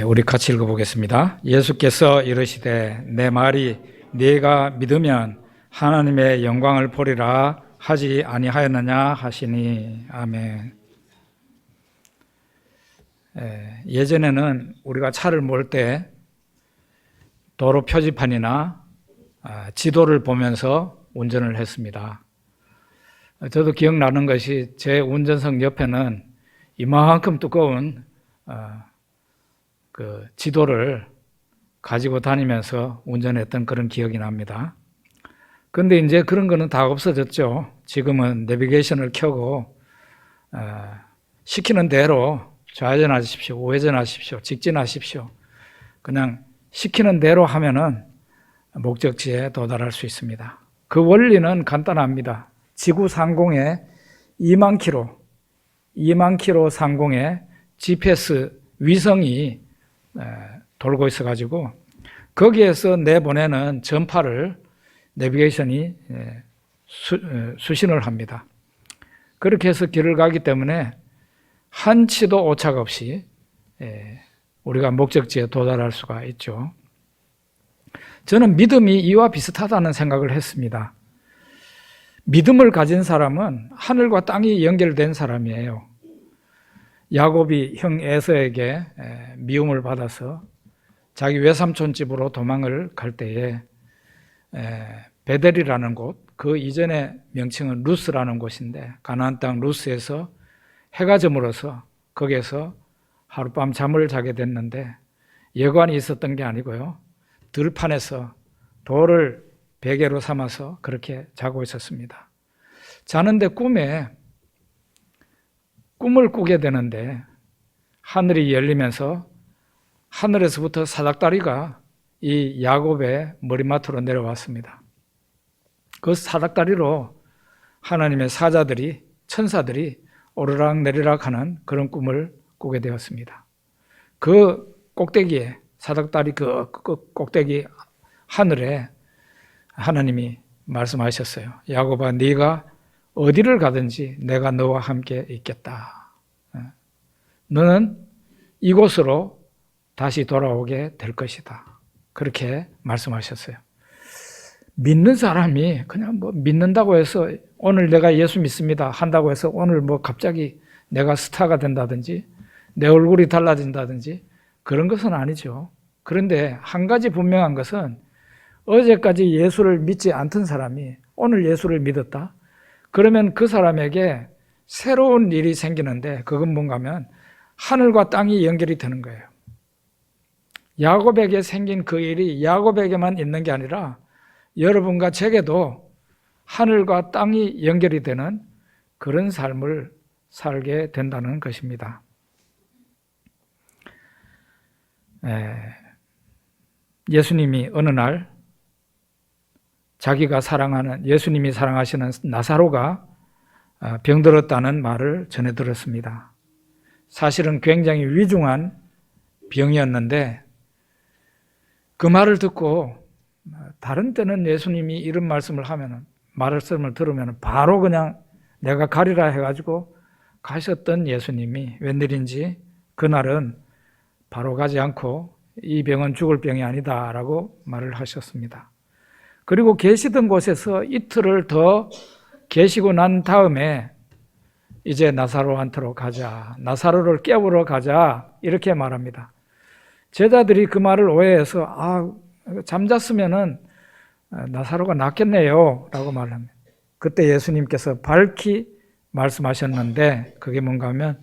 우리 같이 읽어보겠습니다. 예수께서 이르시되 내 말이 네가 믿으면 하나님의 영광을 보리라 하지 아니하였느냐 하시니. 아멘. 예전에는 우리가 차를 몰 때 도로 표지판이나 지도를 보면서 운전을 했습니다. 저도 기억나는 것이 제 운전석 옆에는 이만큼 두꺼운 그 지도를 가지고 다니면서 운전했던 그런 기억이 납니다. 그런데 이제 그런 거는 다 없어졌죠. 지금은 내비게이션을 켜고 시키는 대로 좌회전하십시오, 우회전하십시오, 직진하십시오. 그냥 시키는 대로 하면은 목적지에 도달할 수 있습니다. 그 원리는 간단합니다. 지구 상공에 2만 킬로 상공에 GPS 위성이 돌고 있어가지고 거기에서 내보내는 전파를 내비게이션이 수신을 합니다. 그렇게 해서 길을 가기 때문에 한치도 오차가 없이 우리가 목적지에 도달할 수가 있죠. 저는 믿음이 이와 비슷하다는 생각을 했습니다. 믿음을 가진 사람은 하늘과 땅이 연결된 사람이에요. 야곱이 형 에서에게 미움을 받아서 자기 외삼촌 집으로 도망을 갈 때에 베델이라는 곳, 그 이전의 명칭은 루스라는 곳인데 가나안 땅 루스에서 해가 저물어서 거기에서 하룻밤 잠을 자게 됐는데 여관이 있었던 게 아니고요, 들판에서 돌을 베개로 삼아서 그렇게 자고 있었습니다. 자는데 꿈을 꾸게 되는데 하늘이 열리면서 하늘에서부터 사닥다리가 이 야곱의 머리맡으로 내려왔습니다. 그 사닥다리로 하나님의 사자들이, 천사들이 오르락 내리락 하는 그런 꿈을 꾸게 되었습니다. 그 꼭대기에, 사닥다리 그 꼭대기 하늘에 하나님이 말씀하셨어요. 야곱아, 네가 어디를 가든지 내가 너와 함께 있겠다. 너는 이곳으로 다시 돌아오게 될 것이다. 그렇게 말씀하셨어요. 믿는 사람이 그냥 믿는다고 해서 오늘 내가 예수 믿습니다 한다고 해서 오늘 갑자기 내가 스타가 된다든지 내 얼굴이 달라진다든지 그런 것은 아니죠. 그런데 한 가지 분명한 것은 어제까지 예수를 믿지 않던 사람이 오늘 예수를 믿었다. 그러면 그 사람에게 새로운 일이 생기는데 그건 뭔가 하면 하늘과 땅이 연결이 되는 거예요. 야곱에게 생긴 그 일이 야곱에게만 있는 게 아니라 여러분과 제게도 하늘과 땅이 연결이 되는 그런 삶을 살게 된다는 것입니다. 예수님이 어느 날 자기가 사랑하는, 예수님이 사랑하시는 나사로가 병들었다는 말을 전해 들었습니다. 사실은 굉장히 위중한 병이었는데 그 말을 듣고 다른 때는 예수님이 이런 말씀을 하면은, 말씀을 들으면 바로 그냥 내가 가리라 해가지고 가셨던 예수님이 웬일인지 그날은 바로 가지 않고 이 병은 죽을 병이 아니다 라고 말을 하셨습니다. 그리고 계시던 곳에서 이틀을 더 계시고 난 다음에 이제 나사로한테로 가자, 나사로를 깨우러 가자 이렇게 말합니다. 제자들이 그 말을 오해해서 잠잤으면은 나사로가 낫겠네요 라고 말합니다. 그때 예수님께서 밝히 말씀하셨는데 그게 뭔가 하면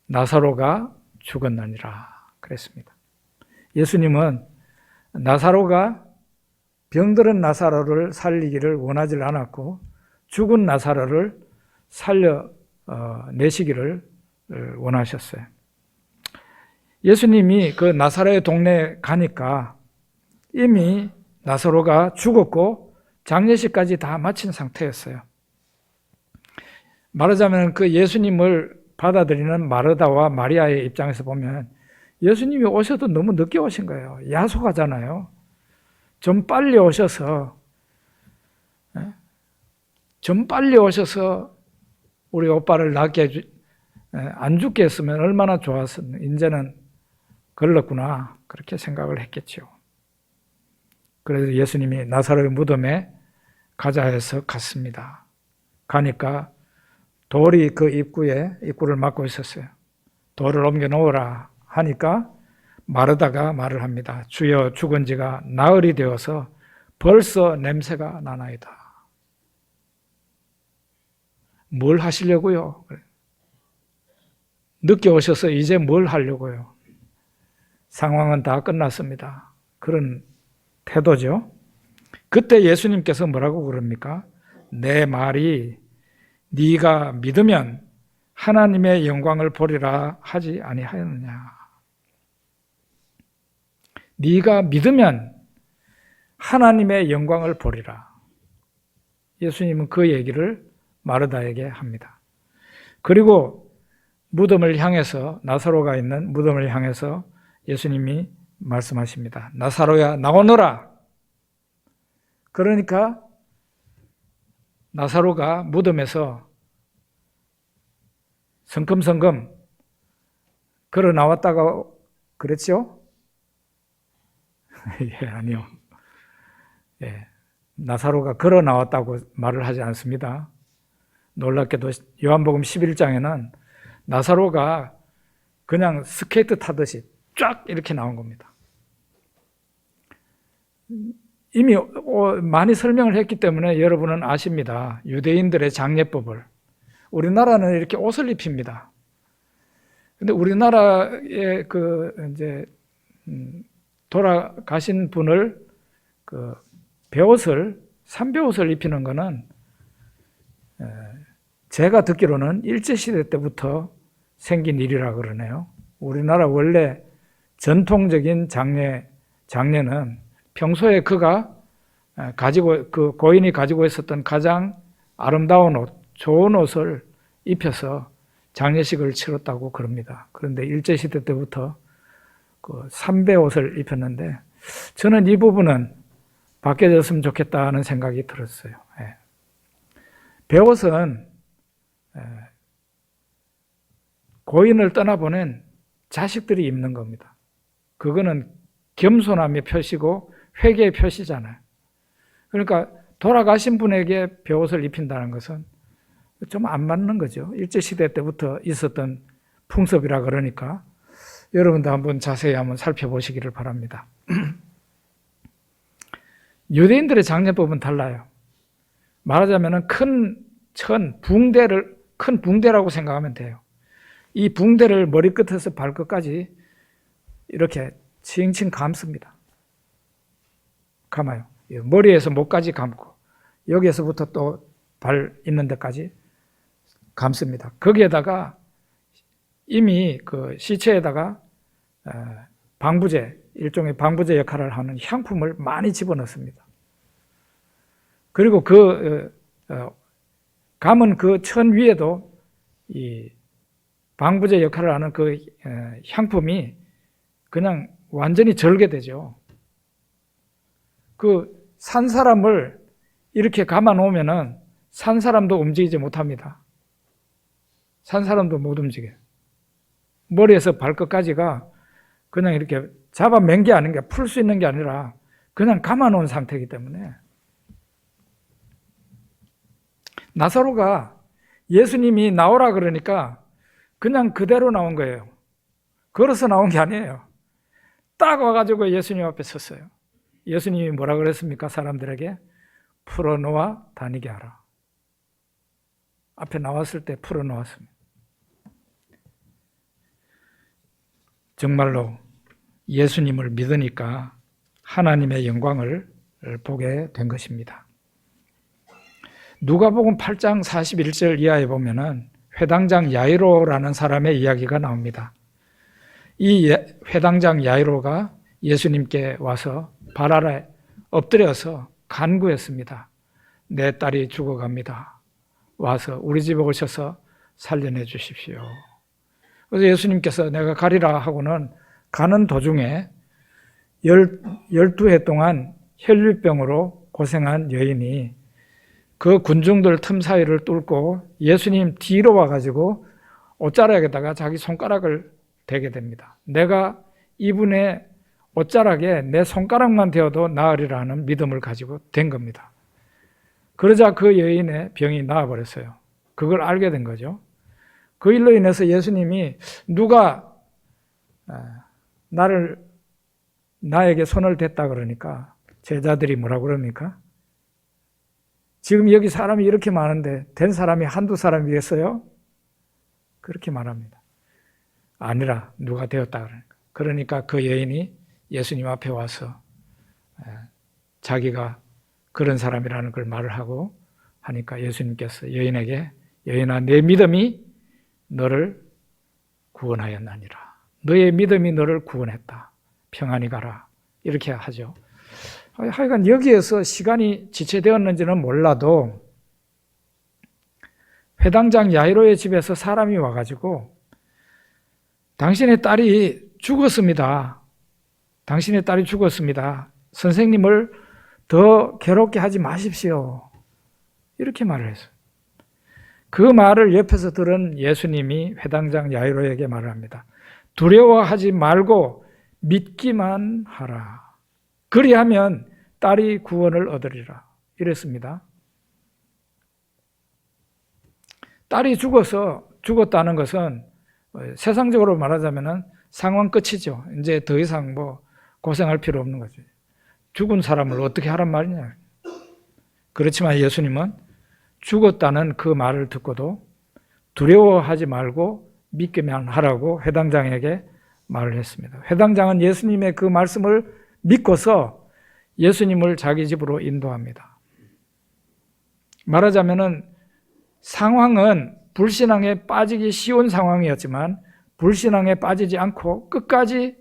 나사로가 죽었느니라 그랬습니다. 예수님은 나사로가, 병들은 나사로를 살리기를 원하지 않았고 죽은 나사로를 살려내시기를 원하셨어요. 예수님이 그 나사로의 동네에 가니까 이미 나사로가 죽었고 장례식까지 다 마친 상태였어요. 말하자면 그 예수님을 받아들이는 마르다와 마리아의 입장에서 보면 예수님이 오셔도 너무 늦게 오신 거예요. 야속하잖아요. 좀 빨리 오셔서 우리 오빠를 낫게 안 죽게 했으면 얼마나 좋았었는데 이제는 걸렀구나 그렇게 생각을 했겠죠. 그래서 예수님이 나사로의 무덤에 가자 해서 갔습니다. 가니까 돌이 그 입구를 막고 있었어요. 돌을 옮겨 놓으라 하니까 마르다가 말을 합니다. 주여, 죽은 지가 나흘이 되어서 벌써 냄새가 나나이다. 뭘 하시려고요? 늦게 오셔서 이제 뭘 하려고요? 상황은 다 끝났습니다. 그런 태도죠. 그때 예수님께서 뭐라고 그럽니까? 내 말이 네가 믿으면 하나님의 영광을 보리라 하지 아니하였느냐. 네가 믿으면 하나님의 영광을 보리라. 예수님은 그 얘기를 마르다에게 합니다. 그리고 무덤을 향해서, 나사로가 있는 무덤을 향해서 예수님이 말씀하십니다. 나사로야, 나오너라. 그러니까 나사로가 무덤에서 성큼성큼 걸어 나왔다가 그랬죠? 예, 아니요. 예, 나사로가 걸어 나왔다고 말을 하지 않습니다. 놀랍게도 요한복음 11장에는 나사로가 그냥 스케이트 타듯이 쫙 이렇게 나온 겁니다. 이미 많이 설명을 했기 때문에 여러분은 아십니다. 유대인들의 장례법을. 우리나라는 이렇게 옷을 입힙니다. 근데 우리나라의 돌아가신 분을 베옷을, 삼베옷을 입히는 거는 제가 듣기로는 일제시대 때부터 생긴 일이라 그러네요. 우리나라 원래 전통적인 장례는 평소에 그가 그 고인이 가지고 있었던 가장 아름다운 옷, 좋은 옷을 입혀서 장례식을 치렀다고 그럽니다. 그런데 일제시대 때부터 그 삼베옷을 입혔는데 저는 이 부분은 바뀌어졌으면 좋겠다는 생각이 들었어요. 예. 베옷은 고인을 떠나보낸 자식들이 입는 겁니다. 그거는 겸손함의 표시고 회개의 표시잖아요. 그러니까 돌아가신 분에게 베옷을 입힌다는 것은 좀 안 맞는 거죠. 일제시대 때부터 있었던 풍습이라 그러니까 여러분도 한번 자세히 한번 살펴보시기를 바랍니다. 유대인들의 장례법은 달라요. 말하자면 큰 붕대라고 생각하면 돼요. 이 붕대를 머리끝에서 발끝까지 이렇게 칭칭 감습니다. 감아요. 머리에서 목까지 감고 여기에서부터 또 발 있는 데까지 감습니다. 거기에다가 이미 그 시체에다가 방부제, 일종의 방부제 역할을 하는 향품을 많이 집어넣습니다. 그리고 감은 그 천 위에도 이 방부제 역할을 하는 그 향품이 그냥 완전히 절개되죠. 그 산 사람을 이렇게 감아 놓으면은 산 사람도 움직이지 못합니다. 산 사람도 못 움직여요. 머리에서 발끝까지가 그냥 이렇게 잡아맨 게 아닌 게, 풀 수 있는 게 아니라 그냥 감아 놓은 상태이기 때문에 나사로가 예수님이 나오라 그러니까 그냥 그대로 나온 거예요. 걸어서 나온 게 아니에요. 딱 와가지고 예수님 앞에 섰어요. 예수님이 뭐라 그랬습니까? 사람들에게 풀어놓아 다니게 하라. 앞에 나왔을 때 풀어놓았습니다. 정말로 예수님을 믿으니까 하나님의 영광을 보게 된 것입니다. 누가복음 8장 41절 이하에 보면은 회당장 야이로라는 사람의 이야기가 나옵니다. 이 회당장 야이로가 예수님께 와서 발 아래 엎드려서 간구했습니다. 내 딸이 죽어갑니다. 와서 우리 집에 오셔서 살려내 주십시오. 그래서 예수님께서 내가 가리라 하고는 가는 도중에 12해 동안 혈류병으로 고생한 여인이 그 군중들 틈 사이를 뚫고 예수님 뒤로 와가지고 옷자락에다가 자기 손가락을 대게 됩니다. 내가 이분의 옷자락에 내 손가락만 대어도 나으리라 하는 믿음을 가지고 된 겁니다. 그러자 그 여인의 병이 나아버렸어요. 그걸 알게 된 거죠. 그 일로 인해서 예수님이 누가 나에게 손을 댔다 그러니까 제자들이 뭐라고 그럽니까? 지금 여기 사람이 이렇게 많은데 된 사람이 한두 사람이겠어요? 그렇게 말합니다. 아니라 누가 되었다 그러니까 그 여인이 예수님 앞에 와서 자기가 그런 사람이라는 걸 말을 하고 하니까 예수님께서 여인에게 여인아 내 믿음이 너를 구원하였나니라. 너의 믿음이 너를 구원했다. 평안히 가라. 이렇게 하죠. 하여간 여기에서 시간이 지체되었는지는 몰라도 회당장 야이로의 집에서 사람이 와가지고 당신의 딸이 죽었습니다. 당신의 딸이 죽었습니다. 선생님을 더 괴롭게 하지 마십시오. 이렇게 말을 했어요. 그 말을 옆에서 들은 예수님이 회당장 야이로에게 말을 합니다. 두려워하지 말고 믿기만 하라. 그리하면 딸이 구원을 얻으리라. 이랬습니다. 딸이 죽었다는 것은 세상적으로 말하자면 상황 끝이죠. 이제 더 이상 고생할 필요 없는 거죠. 죽은 사람을 어떻게 하란 말이냐. 그렇지만 예수님은 죽었다는 그 말을 듣고도 두려워하지 말고 믿기만 하라고 회당장에게 말을 했습니다. 회당장은 예수님의 그 말씀을 믿고서 예수님을 자기 집으로 인도합니다. 말하자면은 상황은 불신앙에 빠지기 쉬운 상황이었지만 불신앙에 빠지지 않고 끝까지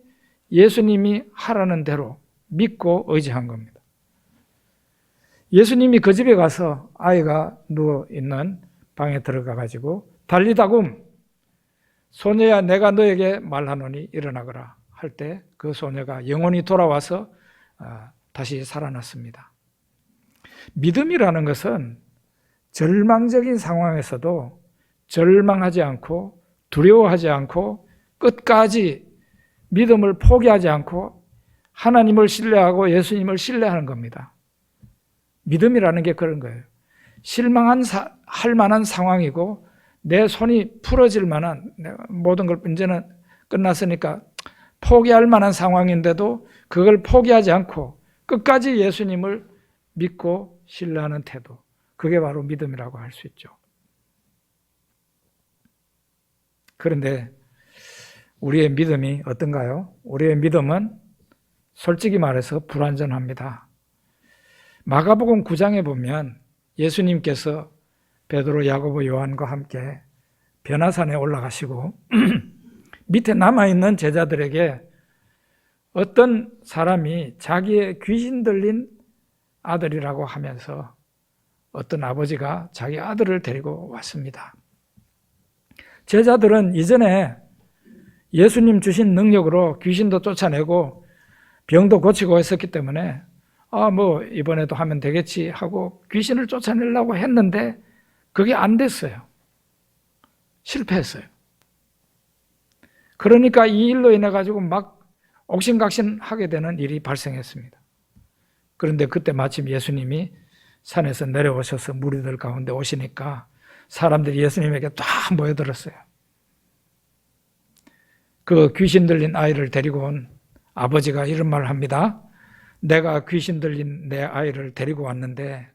예수님이 하라는 대로 믿고 의지한 겁니다. 예수님이 그 집에 가서 아이가 누워있는 방에 들어가 가지고 달리다굼 소녀야 내가 너에게 말하노니 일어나거라 할 때 그 소녀가 영혼이 돌아와서 다시 살아났습니다. 믿음이라는 것은 절망적인 상황에서도 절망하지 않고 두려워하지 않고 끝까지 믿음을 포기하지 않고 하나님을 신뢰하고 예수님을 신뢰하는 겁니다. 믿음이라는 게 그런 거예요. 할 만한 상황이고 내 손이 풀어질 만한 모든 걸 이제는 끝났으니까 포기할 만한 상황인데도 그걸 포기하지 않고 끝까지 예수님을 믿고 신뢰하는 태도. 그게 바로 믿음이라고 할 수 있죠. 그런데 우리의 믿음이 어떤가요? 우리의 믿음은 솔직히 말해서 불완전합니다. 마가복음 9장에 보면 예수님께서 베드로, 야고보, 요한과 함께 변화산에 올라가시고 밑에 남아있는 제자들에게 어떤 사람이 자기의 귀신 들린 아들이라고 하면서 어떤 아버지가 자기 아들을 데리고 왔습니다. 제자들은 이전에 예수님 주신 능력으로 귀신도 쫓아내고 병도 고치고 했었기 때문에 이번에도 하면 되겠지 하고 귀신을 쫓아내려고 했는데 그게 안 됐어요. 실패했어요. 그러니까 이 일로 인해 가지고 막 옥신각신하게 되는 일이 발생했습니다. 그런데 그때 마침 예수님이 산에서 내려오셔서 무리들 가운데 오시니까 사람들이 예수님에게 다 모여들었어요. 그 귀신 들린 아이를 데리고 온 아버지가 이런 말을 합니다. 내가 귀신 들린 내 아이를 데리고 왔는데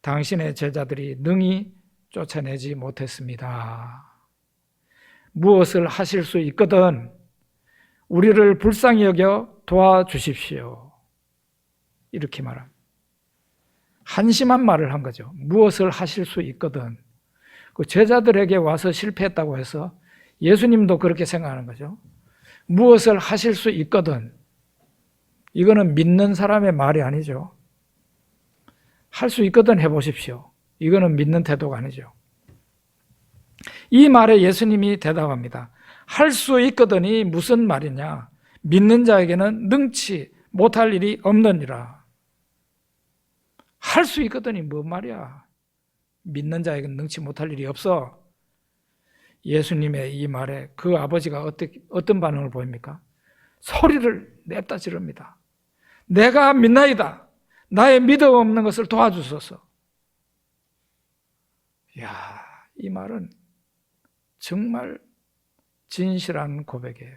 당신의 제자들이 능히 쫓아내지 못했습니다. 무엇을 하실 수 있거든 우리를 불쌍히 여겨 도와주십시오. 이렇게 말합니다. 한심한 말을 한 거죠. 무엇을 하실 수 있거든. 그 제자들에게 와서 실패했다고 해서 예수님도 그렇게 생각하는 거죠. 무엇을 하실 수 있거든. 이거는 믿는 사람의 말이 아니죠. 할 수 있거든 해보십시오. 이거는 믿는 태도가 아니죠. 이 말에 예수님이 대답합니다. 할 수 있거든이 무슨 말이냐? 믿는 자에게는 능치 못할 일이 없느니라. 할 수 있거든이 뭔 말이야? 믿는 자에게는 능치 못할 일이 없어. 예수님의 이 말에 그 아버지가 어떤 반응을 보입니까? 소리를 냅다 지릅니다. 내가 믿나이다. 나의 믿음 없는 것을 도와주소서. 이야, 이 말은 정말 진실한 고백이에요.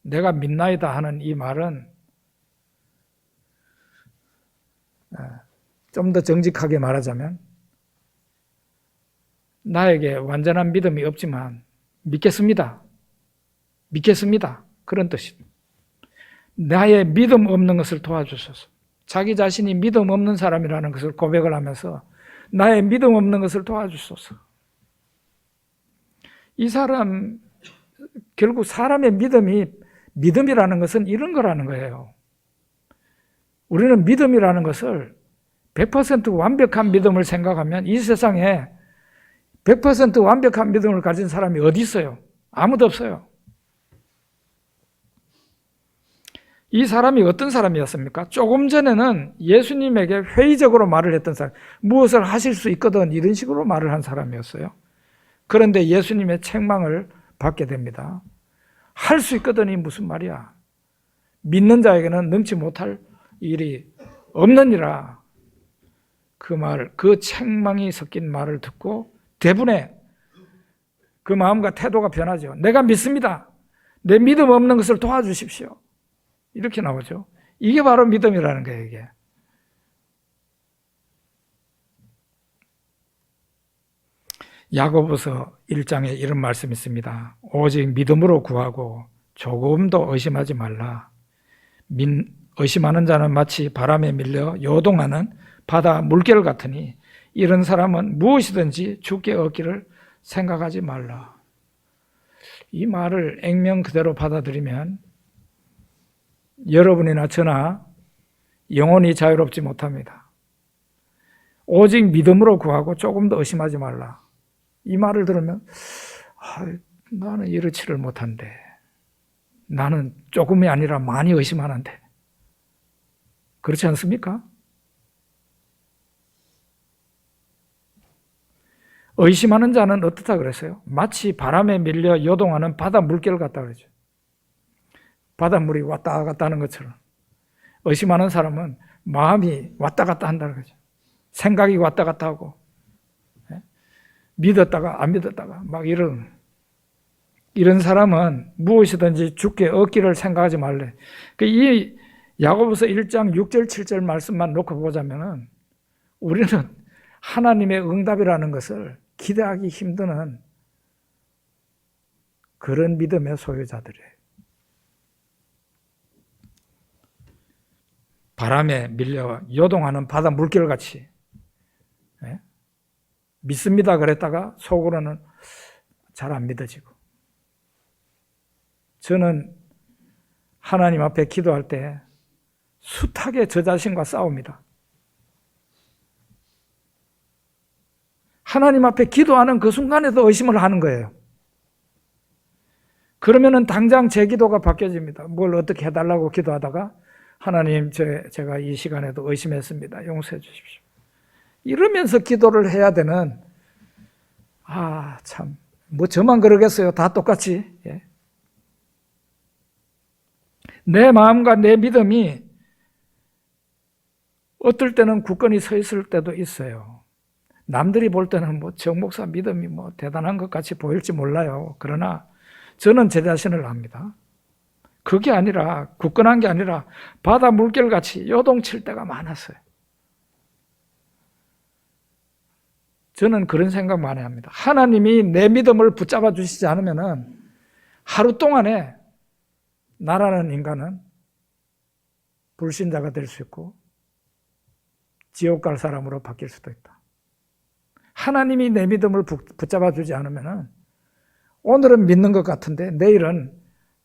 내가 믿나이다 하는 이 말은 좀 더 정직하게 말하자면 나에게 완전한 믿음이 없지만 믿겠습니다. 믿겠습니다. 그런 뜻입니다. 나의 믿음 없는 것을 도와주소서. 자기 자신이 믿음 없는 사람이라는 것을 고백을 하면서 나의 믿음 없는 것을 도와주소서. 이 사람, 결국 사람의 믿음이라는 것은 이런 거라는 거예요. 우리는 믿음이라는 것을 100% 완벽한 믿음을 생각하면 이 세상에 100% 완벽한 믿음을 가진 사람이 어디 있어요? 아무도 없어요. 이 사람이 어떤 사람이었습니까? 조금 전에는 예수님에게 회의적으로 말을 했던 사람, 무엇을 하실 수 있거든 이런 식으로 말을 한 사람이었어요. 그런데 예수님의 책망을 받게 됩니다. 할 수 있거든이 무슨 말이야? 믿는 자에게는 능치 못할 일이 없느니라. 그 말, 그 책망이 섞인 말을 듣고 대분에 그 마음과 태도가 변하죠. 내가 믿습니다. 내 믿음 없는 것을 도와주십시오. 이렇게 나오죠. 이게 바로 믿음이라는 거예요, 이게. 야고보서 1장에 이런 말씀이 있습니다. 오직 믿음으로 구하고 조금도 의심하지 말라. 의심하는 자는 마치 바람에 밀려 요동하는 바다 물결 같으니 이런 사람은 무엇이든지 주께 얻기를 생각하지 말라. 이 말을 액면 그대로 받아들이면 여러분이나 저나 영원히 자유롭지 못합니다. 오직 믿음으로 구하고 조금 더 의심하지 말라. 이 말을 들으면 나는 이렇지를 못한데, 나는 조금이 아니라 많이 의심하는데, 그렇지 않습니까? 의심하는 자는 어떻다 그랬어요? 마치 바람에 밀려 요동하는 바다 물결 같다 그러죠. 바닷물이 왔다 갔다 하는 것처럼 의심하는 사람은 마음이 왔다 갔다 한다는 거죠. 생각이 왔다 갔다 하고 믿었다가 안 믿었다가 막 이런 사람은 무엇이든지 주께 얻기를 생각하지 말래. 이 야고보서 1장 6절 7절 말씀만 놓고 보자면은 우리는 하나님의 응답이라는 것을 기대하기 힘드는 그런 믿음의 소유자들이에요. 바람에 밀려 요동하는 바다 물결같이 믿습니다 그랬다가 속으로는 잘 안 믿어지고. 저는 하나님 앞에 기도할 때 숱하게 저 자신과 싸웁니다. 하나님 앞에 기도하는 그 순간에도 의심을 하는 거예요. 그러면은 당장 제 기도가 바뀌어집니다. 뭘 어떻게 해달라고 기도하다가 하나님 제가 이 시간에도 의심했습니다. 용서해 주십시오. 이러면서 기도를 해야 되는 참 뭐 저만 그러겠어요. 다 똑같이. 내 마음과 내 믿음이 어떨 때는 굳건히 서 있을 때도 있어요. 남들이 볼 때는 정 목사 믿음이 대단한 것 같이 보일지 몰라요. 그러나 저는 제 자신을 압니다. 그게 아니라, 굳건한 게 아니라 바다 물결같이 요동칠 때가 많았어요. 저는 그런 생각 많이 합니다. 하나님이 내 믿음을 붙잡아 주시지 않으면은 하루 동안에 나라는 인간은 불신자가 될 수 있고 지옥 갈 사람으로 바뀔 수도 있다. 하나님이 내 믿음을 붙잡아 주지 않으면은 오늘은 믿는 것 같은데 내일은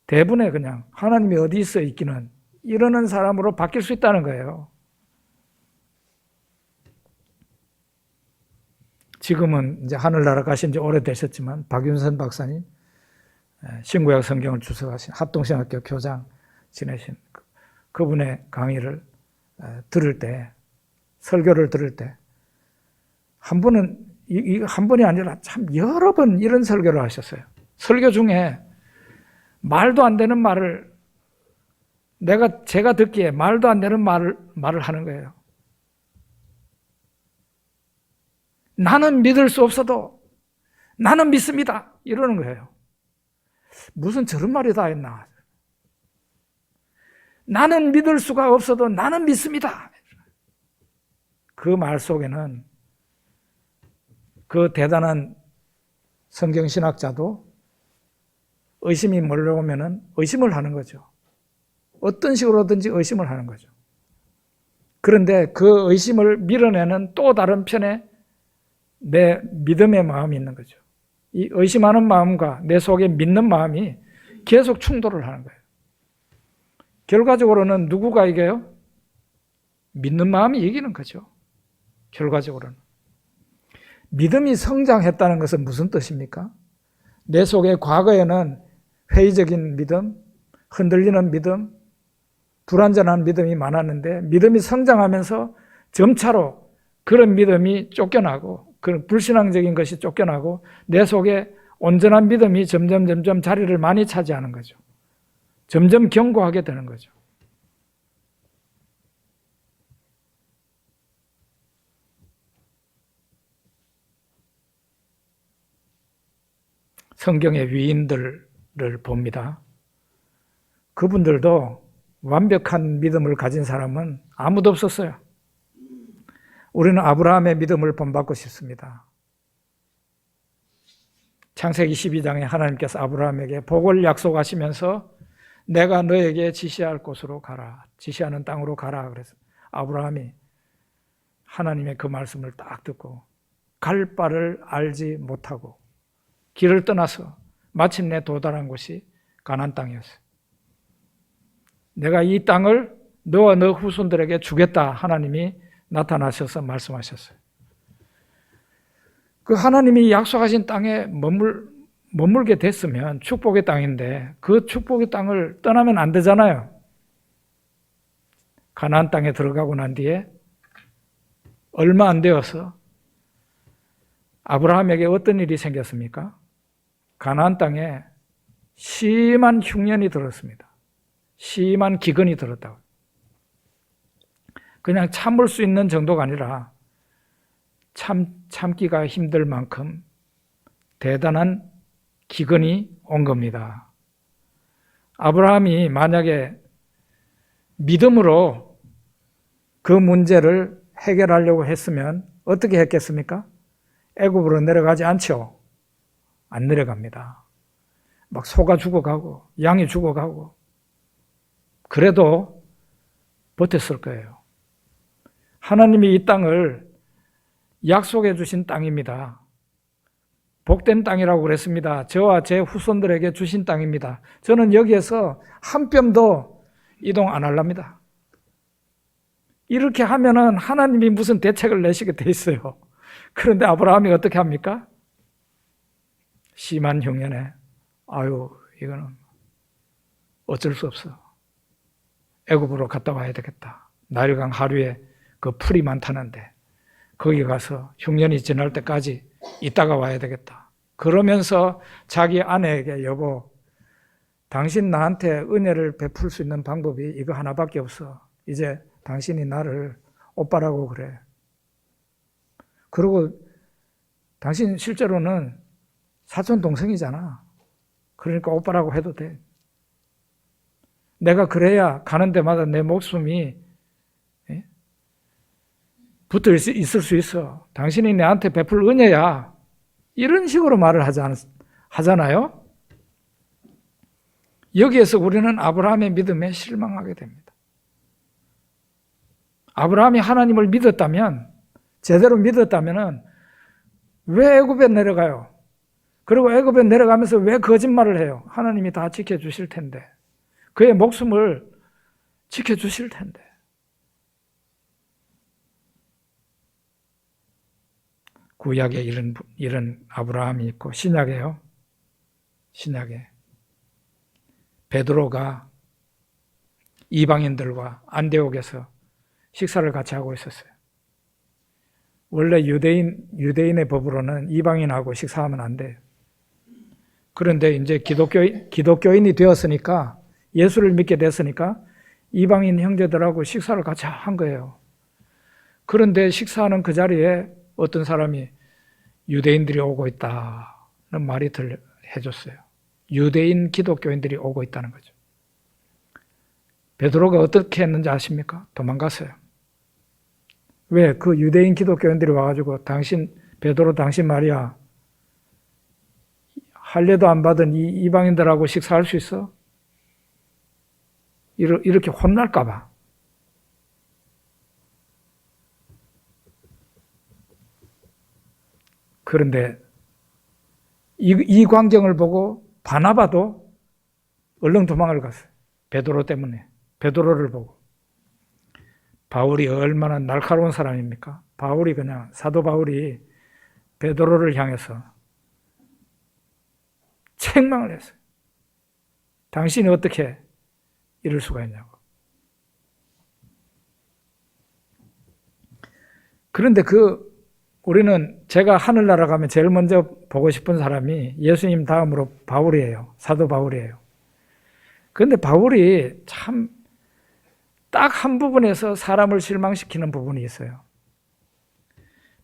대부분의 그냥 하나님이 어디 있어 있기는 이러는 사람으로 바뀔 수 있다는 거예요. 지금은 이제 하늘나라 가신 지 오래되셨지만 박윤선 박사님, 신구약 성경을 주석하신 합동신학교 교장 지내신 그분의 강의를 들을 때, 설교를 들을 때 한 번은 한 번이 아니라 참 여러 번 이런 설교를 하셨어요. 설교 중에 말도 안 되는 말을, 제가 듣기에 말도 안 되는 말을 하는 거예요. 나는 믿을 수 없어도 나는 믿습니다. 이러는 거예요. 무슨 저런 말이 다 했나. 나는 믿을 수가 없어도 나는 믿습니다. 그 말 속에는 그 대단한 성경신학자도 의심이 몰려오면 의심을 하는 거죠. 어떤 식으로든지 의심을 하는 거죠. 그런데 그 의심을 밀어내는 또 다른 편에 내 믿음의 마음이 있는 거죠. 이 의심하는 마음과 내 속에 믿는 마음이 계속 충돌을 하는 거예요. 결과적으로는 누구가 이겨요? 믿는 마음이 이기는 거죠. 결과적으로는. 믿음이 성장했다는 것은 무슨 뜻입니까? 내 속에 과거에는 회의적인 믿음, 흔들리는 믿음, 불완전한 믿음이 많았는데 믿음이 성장하면서 점차로 그런 믿음이 쫓겨나고 그런 불신앙적인 것이 쫓겨나고 내 속에 온전한 믿음이 점점 자리를 많이 차지하는 거죠. 점점 견고하게 되는 거죠. 성경의 위인들을 봅니다. 그분들도 완벽한 믿음을 가진 사람은 아무도 없었어요. 우리는 아브라함의 믿음을 본받고 싶습니다. 창세기 12장에 하나님께서 아브라함에게 복을 약속하시면서 내가 너에게 지시할 곳으로 가라. 지시하는 땅으로 가라. 그래서 아브라함이 하나님의 그 말씀을 딱 듣고 갈 바를 알지 못하고 길을 떠나서 마침내 도달한 곳이 가나안 땅이었어요. 내가 이 땅을 너와 너 후손들에게 주겠다. 하나님이 나타나셔서 말씀하셨어요. 그 하나님이 약속하신 땅에 머물게 됐으면 축복의 땅인데 그 축복의 땅을 떠나면 안 되잖아요. 가나안 땅에 들어가고 난 뒤에 얼마 안 되어서 아브라함에게 어떤 일이 생겼습니까? 가나안 땅에 심한 흉년이 들었습니다. 심한 기근이 들었다고. 그냥 참을 수 있는 정도가 아니라 참기가 힘들 만큼 대단한 기근이 온 겁니다. 아브라함이 만약에 믿음으로 그 문제를 해결하려고 했으면 어떻게 했겠습니까? 애굽으로 내려가지 않죠. 안 내려갑니다. 막 소가 죽어가고 양이 죽어가고 그래도 버텼을 거예요. 하나님이 이 땅을 약속해 주신 땅입니다. 복된 땅이라고 그랬습니다. 저와 제 후손들에게 주신 땅입니다. 저는 여기에서 한 뼘도 이동 안 하랍니다. 이렇게 하면은 하나님이 무슨 대책을 내시게 돼 있어요. 그런데 아브라함이 어떻게 합니까? 심한 흉년에 이거는 어쩔 수 없어. 애굽으로 갔다 와야 되겠다. 나일강 하류에 그 풀이 많다는데 거기 가서 흉년이 지날 때까지 있다가 와야 되겠다. 그러면서 자기 아내에게 여보, 당신 나한테 은혜를 베풀 수 있는 방법이 이거 하나밖에 없어. 이제 당신이 나를 오빠라고 그래. 그리고 당신 실제로는 사촌 동생이잖아. 그러니까 오빠라고 해도 돼. 내가 그래야 가는 데마다 내 목숨이 붙어 있을 수 있어. 당신이 내한테 베풀 은혜야. 이런 식으로 말을 하잖아요. 여기에서 우리는 아브라함의 믿음에 실망하게 됩니다. 아브라함이 하나님을 믿었다면, 제대로 믿었다면 왜 애굽에 내려가요? 그리고 애굽에 내려가면서 왜 거짓말을 해요? 하나님이 다 지켜주실 텐데. 그의 목숨을 지켜주실 텐데. 구약에 이런 아브라함이 있고 신약에요. 신약에 베드로가 이방인들과 안디옥에서 식사를 같이 하고 있었어요. 원래 유대인의 법으로는 이방인하고 식사하면 안 돼요. 그런데 이제 기독교인이 되었으니까, 예수를 믿게 됐으니까 이방인 형제들하고 식사를 같이 한 거예요. 그런데 식사하는 그 자리에 어떤 사람이 유대인들이 오고 있다는 말이 해줬어요. 유대인 기독교인들이 오고 있다는 거죠. 베드로가 어떻게 했는지 아십니까? 도망갔어요. 왜? 그 유대인 기독교인들이 와가지고 베드로 당신 말이야, 할례도 안 받은 이 이방인들하고 식사할 수 있어? 이렇게 혼날까 봐. 그런데 이 광경을 보고 바나바도 얼른 도망을 갔어요. 베드로 때문에. 베드로를 보고. 바울이 얼마나 날카로운 사람입니까? 사도 바울이 베드로를 향해서 책망을 했어요. 당신이 어떻게 이럴 수가 있냐고. 그런데 우리는 제가 하늘나라 가면 제일 먼저 보고 싶은 사람이 예수님 다음으로 바울이에요. 사도 바울이에요. 그런데 바울이 참 딱 한 부분에서 사람을 실망시키는 부분이 있어요.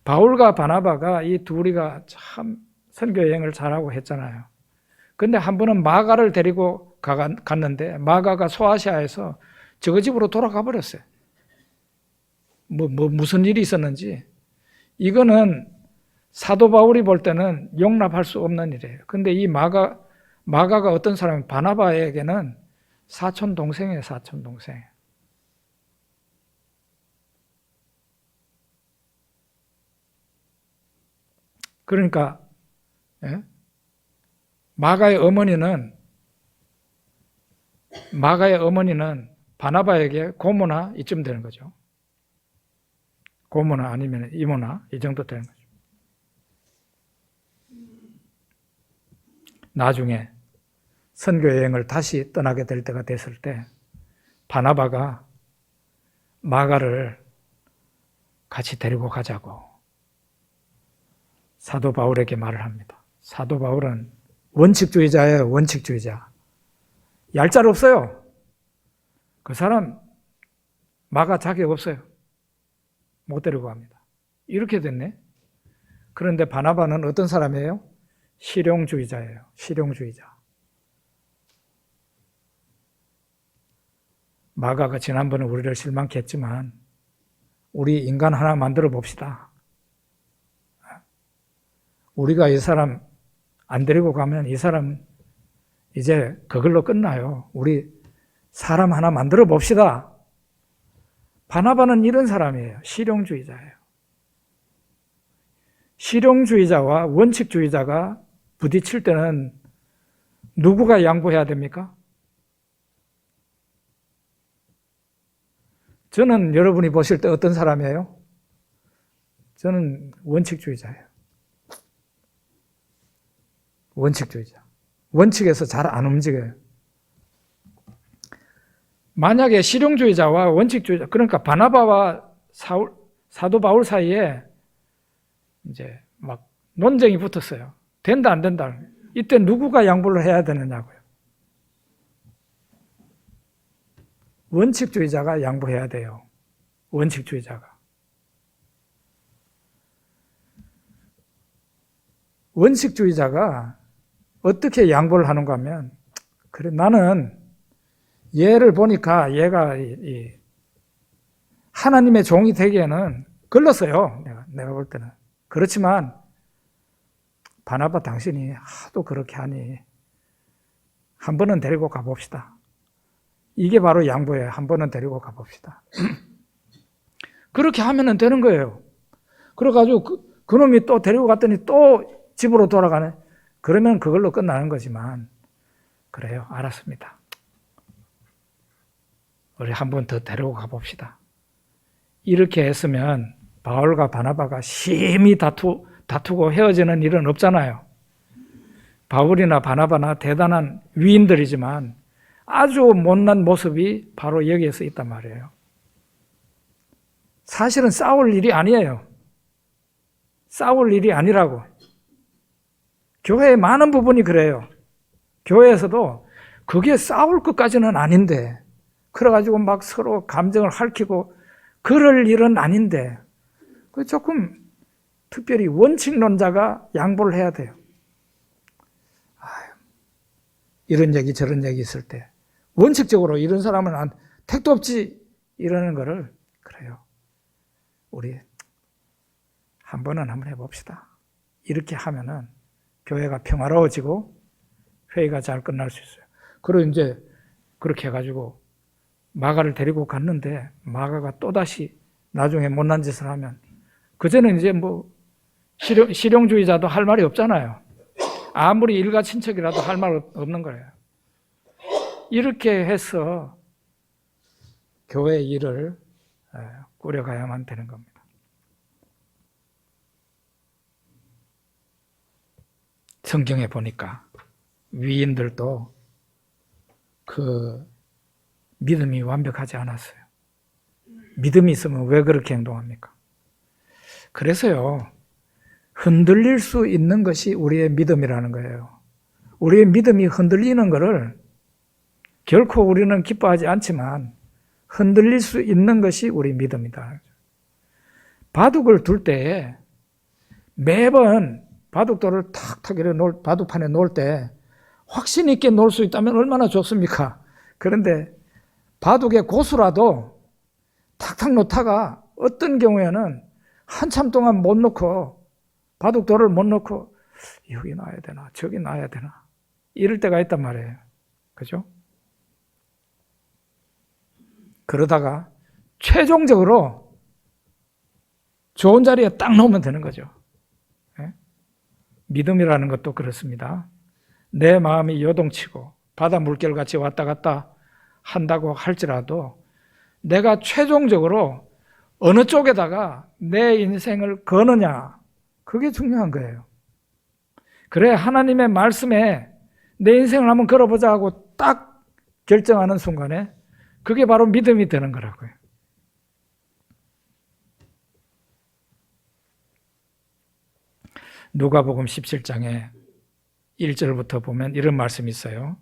바울과 바나바가 이 둘이가 참 선교 여행을 잘하고 했잖아요. 근데 한 번은 마가를 데리고 갔는데 마가가 소아시아에서 저거 집으로 돌아가 버렸어요. 무슨 일이 있었는지. 이거는 사도 바울이 볼 때는 용납할 수 없는 일이에요. 근데 이 마가가 어떤 사람이 바나바에게는 사촌 동생이에요, 사촌 동생. 그러니까 마가의 어머니는 바나바에게 고모나 이쯤 되는 거죠. 고모나 아니면 이모나 이 정도 되는 거죠. 나중에 선교 여행을 다시 떠나게 될 때가 됐을 때 바나바가 마가를 같이 데리고 가자고 사도 바울에게 말을 합니다. 사도 바울은 원칙주의자예요. 원칙주의자. 얄짤 없어요. 그 사람 마가 자격 없어요. 못 데리고 갑니다. 이렇게 됐네. 그런데 바나바는 어떤 사람이에요? 실용주의자예요. 실용주의자. 마가가 지난번에 우리를 실망케 했지만 우리 인간 하나 만들어 봅시다. 우리가 이 사람 안 데리고 가면 이 사람 이제 그걸로 끝나요. 우리 사람 하나 만들어 봅시다. 바나바는 이런 사람이에요. 실용주의자예요. 실용주의자와 원칙주의자가 부딪힐 때는 누구가 양보해야 됩니까? 저는 여러분이 보실 때 어떤 사람이에요? 저는 원칙주의자예요. 원칙주의자. 원칙에서 잘 안 움직여요. 만약에 실용주의자와 원칙주의자, 그러니까 바나바와 사도 바울 사이에 이제 막 논쟁이 붙었어요. 된다, 안 된다. 이때 누구가 양보를 해야 되느냐고요. 원칙주의자가 양보해야 돼요. 원칙주의자가. 원칙주의자가 어떻게 양보를 하는가 하면, 그래, 나는 얘를 보니까 얘가 하나님의 종이 되기에는 걸렀어요. 내가 볼 때는. 그렇지만 바나바 당신이 하도 그렇게 하니 한 번은 데리고 가봅시다. 이게 바로 양보예요. 한 번은 데리고 가봅시다. 그렇게 하면 되는 거예요. 그래가지고 그놈이 또 데리고 갔더니 또 집으로 돌아가네. 그러면 그걸로 끝나는 거지만, 그래요. 알았습니다. 우리 한 번 더 데리고 가봅시다. 이렇게 했으면 바울과 바나바가 심히 다투고 헤어지는 일은 없잖아요. 바울이나 바나바나 대단한 위인들이지만 아주 못난 모습이 바로 여기에서 있단 말이에요. 사실은 싸울 일이 아니에요. 싸울 일이 아니라고. 교회의 많은 부분이 그래요. 교회에서도 그게 싸울 것까지는 아닌데, 그래가지고 막 서로 감정을 핥히고 그럴 일은 아닌데, 그 조금 특별히 원칙론자가 양보를 해야 돼요. 이런 얘기 저런 얘기 있을 때 원칙적으로 이런 사람은 택도 없지 이러는 거를, 그래요, 우리 한 번은 한번 해봅시다. 이렇게 하면은 교회가 평화로워지고 회의가 잘 끝날 수 있어요. 그리고 이제 그렇게 해가지고 마가를 데리고 갔는데 마가가 또다시 나중에 못난 짓을 하면, 그전에는 이제 뭐 실용주의자도 할 말이 없잖아요. 아무리 일가 친척이라도 할 말 없는 거예요. 이렇게 해서 교회 일을 꾸려가야만 되는 겁니다. 성경에 보니까 위인들도 그 믿음이 완벽하지 않았어요. 믿음이 있으면 왜 그렇게 행동합니까? 그래서요, 흔들릴 수 있는 것이 우리의 믿음이라는 거예요. 우리의 믿음이 흔들리는 것을 결코 우리는 기뻐하지 않지만 흔들릴 수 있는 것이 우리 믿음이다. 바둑을 둘 때에 매번 바둑돌을 탁탁 이렇게 바둑판에 놓을 때 확신 있게 놓을 수 있다면 얼마나 좋습니까? 그런데 바둑의 고수라도 탁탁 놓다가 어떤 경우에는 한참 동안 못 놓고, 바둑돌을 못 놓고 여기 놔야 되나 저기 놔야 되나 이럴 때가 있단 말이에요. 그죠? 그러다가 최종적으로 좋은 자리에 딱 놓으면 되는 거죠. 믿음이라는 것도 그렇습니다. 내 마음이 요동치고 바다 물결같이 왔다 갔다 한다고 할지라도 내가 최종적으로 어느 쪽에다가 내 인생을 거느냐, 그게 중요한 거예요. 그래, 하나님의 말씀에 내 인생을 한번 걸어보자 하고 딱 결정하는 순간에 그게 바로 믿음이 되는 거라고요. 누가복음 17장에 1절부터 보면 이런 말씀이 있어요.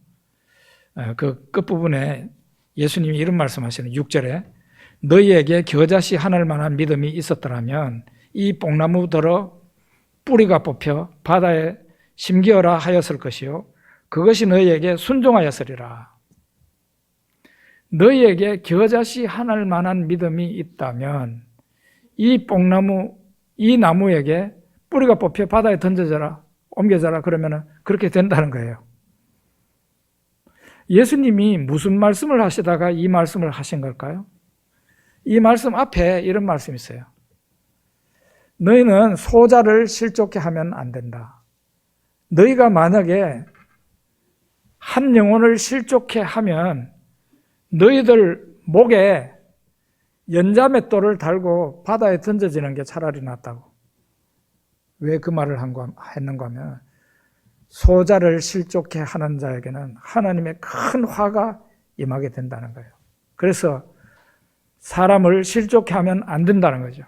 그 끝부분에 예수님이 이런 말씀하시는 6절에 너희에게 겨자씨 하늘 만한 믿음이 있었더라면 이 뽕나무더러 뿌리가 뽑혀 바다에 심기어라 하였을 것이요 그것이 너희에게 순종하였으리라. 너희에게 겨자씨 하늘 만한 믿음이 있다면 이 뽕나무, 이 나무에게 뿌리가 뽑혀 바다에 던져져라, 옮겨져라 그러면 그렇게 된다는 거예요. 예수님이 무슨 말씀을 하시다가 이 말씀을 하신 걸까요? 이 말씀 앞에 이런 말씀이 있어요. 너희는 소자를 실족해 하면 안 된다. 너희가 만약에 한 영혼을 실족해 하면 너희들 목에 연자맷돌을 달고 바다에 던져지는 게 차라리 낫다고. 왜 그 말을 했는가 하면 소자를 실족해 하는 자에게는 하나님의 큰 화가 임하게 된다는 거예요. 그래서 사람을 실족해 하면 안 된다는 거죠.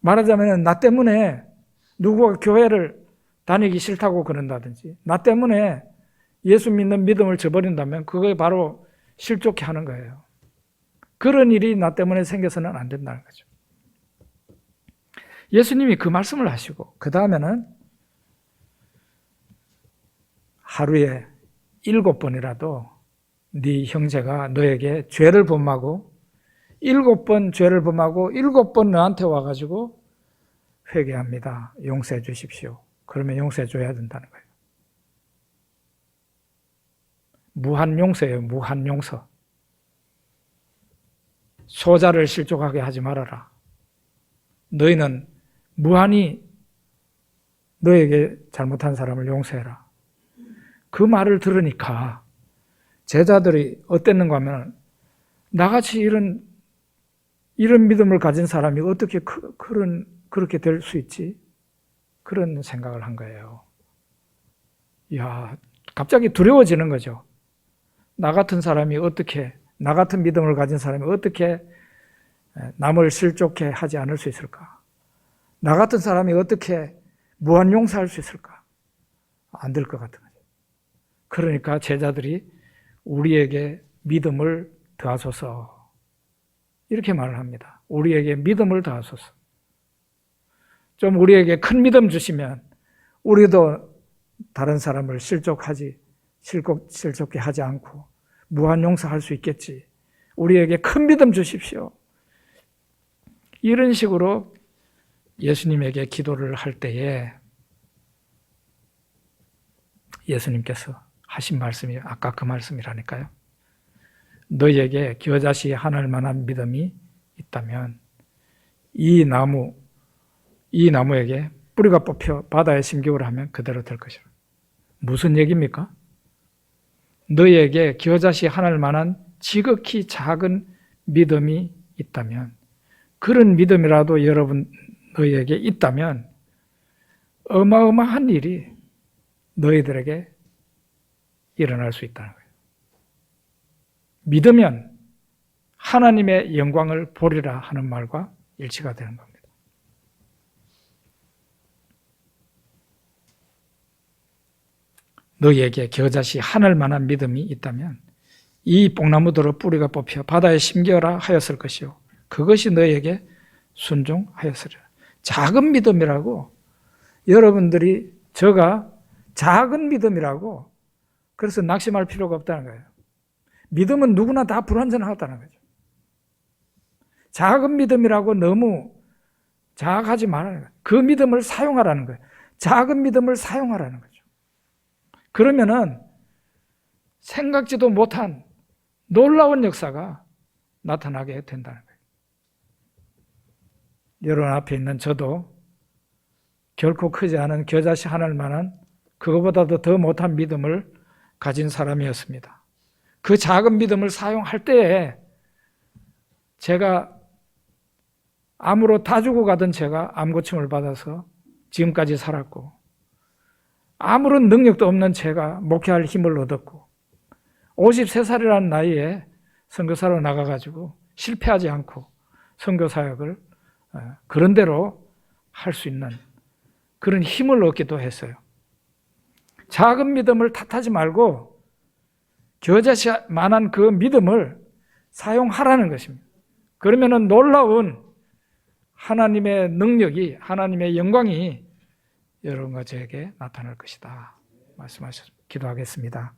말하자면 나 때문에 누구가 교회를 다니기 싫다고 그런다든지 나 때문에 예수 믿는 믿음을 저버린다면 그게 바로 실족해 하는 거예요. 그런 일이 나 때문에 생겨서는 안 된다는 거죠. 예수님이 그 말씀을 하시고 그 다음에는 하루에 7번이라도 네 형제가 너에게 죄를 범하고 7번 죄를 범하고 7번 너한테 와가지고 회개합니다. 용서해 주십시오. 그러면 용서해 줘야 된다는 거예요. 무한 용서예요. 무한 용서. 소자를 실족하게 하지 말아라. 너희는 무한히 너에게 잘못한 사람을 용서해라. 그 말을 들으니까 제자들이 어땠는가 하면 나같이 이런 믿음을 가진 사람이 어떻게 그렇게 될 수 있지? 그런 생각을 한 거예요. 이야, 갑자기 두려워지는 거죠. 나 같은 믿음을 가진 사람이 어떻게 남을 실족해 하지 않을 수 있을까? 나 같은 사람이 어떻게 무한 용서할 수 있을까? 안 될 것 같은 거죠. 그러니까 제자들이 우리에게 믿음을 더하소서 이렇게 말을 합니다. 우리에게 믿음을 더하소서. 좀 우리에게 큰 믿음 주시면 우리도 다른 사람을 실족하게 하지 않고 무한 용서할 수 있겠지. 우리에게 큰 믿음 주십시오. 이런 식으로 예수님에게 기도를 할 때에 예수님께서 하신 말씀이 아까 그 말씀이라니까요. 너희에게 겨자씨 하나일 만한 믿음이 있다면 이 나무에게 뿌리가 뽑혀 바다에 심기를 하면 그대로 될 것이라. 무슨 얘기입니까? 너희에게 겨자씨 하나일 만한 지극히 작은 믿음이 있다면, 그런 믿음이라도 너희에게 있다면 어마어마한 일이 너희들에게 일어날 수 있다는 거예요. 믿으면 하나님의 영광을 보리라 하는 말과 일치가 되는 겁니다. 너희에게 겨자씨 하늘 만한 믿음이 있다면 이 뽕나무들의 뿌리가 뽑혀 바다에 심겨라 하였을 것이요 그것이 너희에게 순종하였으리라. 작은 믿음이라고, 여러분들이 저가 작은 믿음이라고 그래서 낙심할 필요가 없다는 거예요. 믿음은 누구나 다 불완전하다는 거죠. 작은 믿음이라고 너무 자학하지 말라는 거예요. 그 믿음을 사용하라는 거예요. 작은 믿음을 사용하라는 거죠. 그러면은 생각지도 못한 놀라운 역사가 나타나게 된다는 거예요. 여러분 앞에 있는 저도 결코 크지 않은 겨자씨 하나일 만한 그거보다도 더 못한 믿음을 가진 사람이었습니다. 그 작은 믿음을 사용할 때에 제가 암으로 다 죽어가던 제가 암 고침을 받아서 지금까지 살았고, 아무런 능력도 없는 제가 목회할 힘을 얻었고, 53살이라는 나이에 선교사로 나가가지고 실패하지 않고 선교사역을 그런대로 할 수 있는 그런 힘을 얻기도 했어요. 작은 믿음을 탓하지 말고 겨자씨만한 그 믿음을 사용하라는 것입니다. 그러면은 놀라운 하나님의 능력이, 하나님의 영광이 여러분과 저에게 나타날 것이다 말씀하셨습니다. 기도하겠습니다.